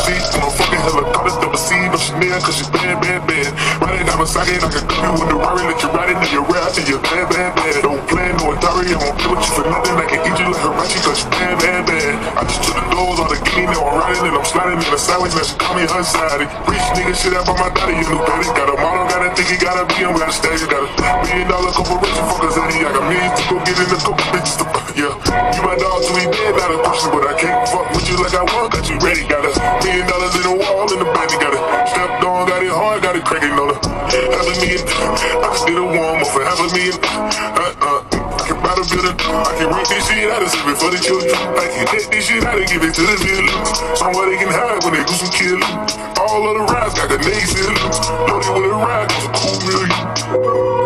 seat on a fucking helicopter, double C, no Chanel, cause she bad, bad, bad. Riding down beside it like a cookie with the Rari, let you ride it in your rap and you're bad, bad, bad. Don't plan no Atari, I won't play with you for nothing. I can eat you like Hibachi, cause you bad, bad, bad. I just took the doors on the game, now I'm riding and I'm sliding in the sideways, now she call me her side. Rich nigga shit out by my daddy, you know daddy. Got a model, gotta think he gotta be on, gotta stay. Got a $1 million corporation, fuckers at I got millions to go get in a couple bitches to yeah. You my dog till we dead, not a question, but I can't fuck with you like I want. Got you ready, got $1 million in the wall in the bank, got it stepped on, got it hard, got it cracking on the $500,000. I just did a warm up for $500,000. I can buy the building, I can rent this shit out and save it for the children. I can get this shit out and give it to the villains. Somewhere they can hide when they do some killing. All of the rides got grenades in them. Loaded with a ride, cost a cool million.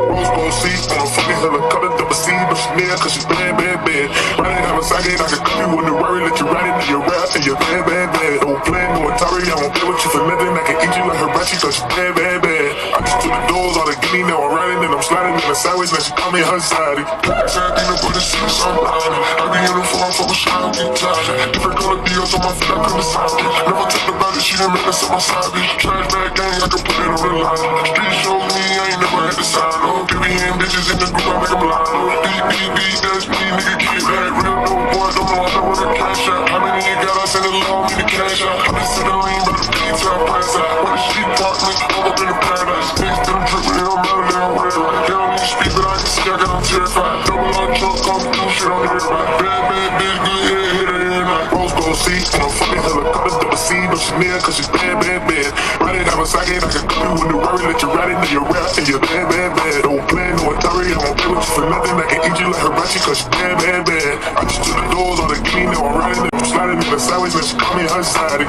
Rose gold seat on a fucking helicopter, double C, no Chanel, cause she's bad, bad, bad. Riding down beside it, I can copy with the Rari, let you ride it in your rap and you're bad, bad, bad. Don't plan no Atari, I won't play with you for nothing. I can eat you like Hibachi, cause she's bad, bad, bad. I just took the doors on the guinea, now I'm riding and I'm sliding in the sideways, now she call me her side. Sardina, but it's serious, I'm riding. I be in the farm, so I'm trying to get tired. Different color deals on my feet, I couldn't decide it. Never talked about it, she didn't make us on my side, bitch. Trash bag gang, I can put it on the line. Street show me, I ain't never had to sign on. BBN bitches in the group, I make them line. BBB, that's me, nigga, get back. Real no boy, don't know, I know where the cash out. How many you got, I send it low, me the cash out. I been sitting lean, but the pizza, I pass out. When the sheet park, make it all up in the paradise. Niggas still dripping, I'm out of there, red light. They don't need to speak, but I can see, I got them terrified. Double on truck, come through, shit on everybody. Bad, bad, bitch, good, yeah, hit her every night. Rose gold seat on a fucking helicopter, double C, no Chanel, cause she's bad, bad, bad. Riding down beside it, I can copy with the Rari, let you ride it in your rap and you're bad, bad, bad. Don't plan no Atari, I won't play with you for nothing. I can eat you like Hibachi, cause you bad, bad, bad. I just took the doors on the guinea, now I'm riding and I'm sliding in the sideways, now she call me her side.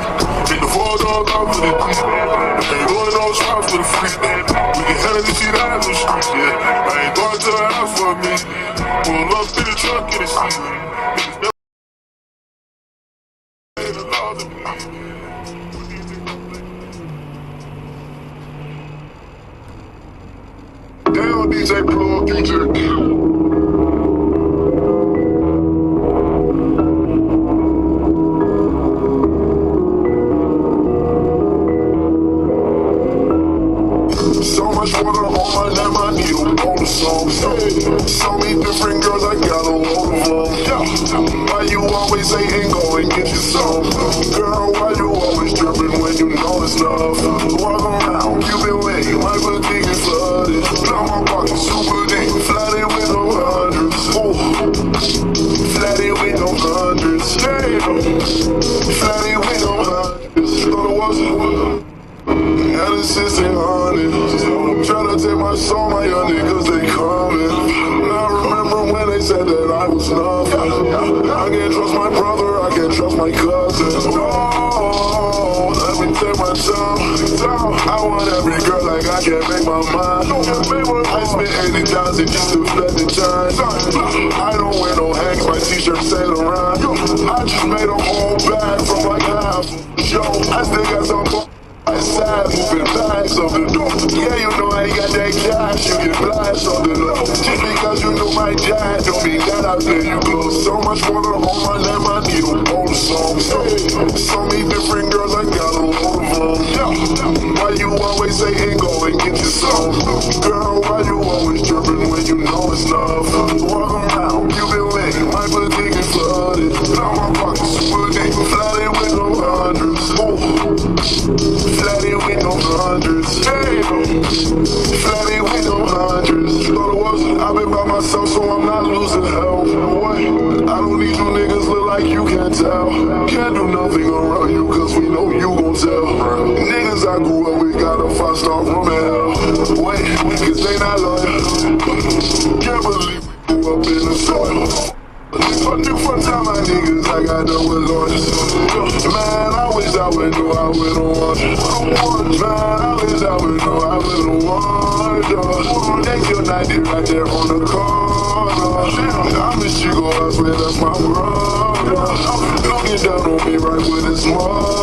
Take the 4 dogs off for the beat, ain't rolling those shots for the free. We can handle this shit out of the street, yeah. I ain't going to the house for me. Pull up to the truck in the seat. Damn, DJ Plug, DJ. So much water on my name, I need all the songs. So many different girls, I got a load of them. Why you always hating, go and get you some? Girl, why you always dripping when you know it's love? Walk around, you been waiting, my boutique is flooded. Now my pocket super deep, flooded with no hundreds. Flooded with no hundreds. Flooded with no hundreds. Thought it wasn't. Had a 1600. Try to take my soul, my young niggas, they coming. I remember when they said that I was nothing. I can't trust my brother, I can't trust my cousins. No, let me take my time. I want every girl like I can't make my mind. I spent 80,000 just to flip the time. I don't wear no hanks, my t-shirt Saint Laurent. I just made a whole bag from like half. Yo, I still got some side moving bags on the door. Yeah, you know I ain't got that cash. You get blast on the low. Just because you know my dad don't mean that I play you close. So much water on my name, I need all the songs. So many different girls, I got a load of them. Why you always saying go and get your some? Girl, why you always dripping when you know it's love? Walk around, you been waiting, my boutique is flooded. Now my pocket's super deep, flooded with no hundreds. Flooded with no hundreds. Flooded with no hundreds. Thought it wasn't. I've been by myself, so I'm not losing health. I don't need you niggas look like you can't tell. Can't do nothing around you, cause we know you gon' tell. Niggas I grew up with got a 5-star room in hell. Wait, cause they not loyal. Can't believe we grew up in the soil. Different time, my niggas, I got done with lawyers. Man, I wish I would know I wouldn't want you. Man, I wish I would know I wouldn't want you. Take your 90 right there on the corner. I miss you, go, I swear that's my brother. Don't get down on me right with his mother.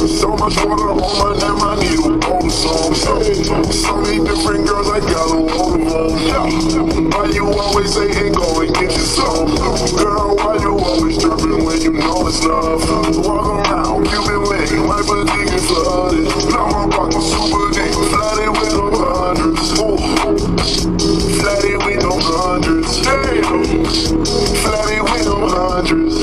So much water on my name, I need all the songs. So many different girls, I got a load of them. Why you always saying go and get your some? Girl, why you always dripping when you know it's love? Walk around, you been lit. my boutique is flooded. Now my pockets super deep, flooded with no hundreds. Flooded with no hundreds. Damn, flooded with no hundreds.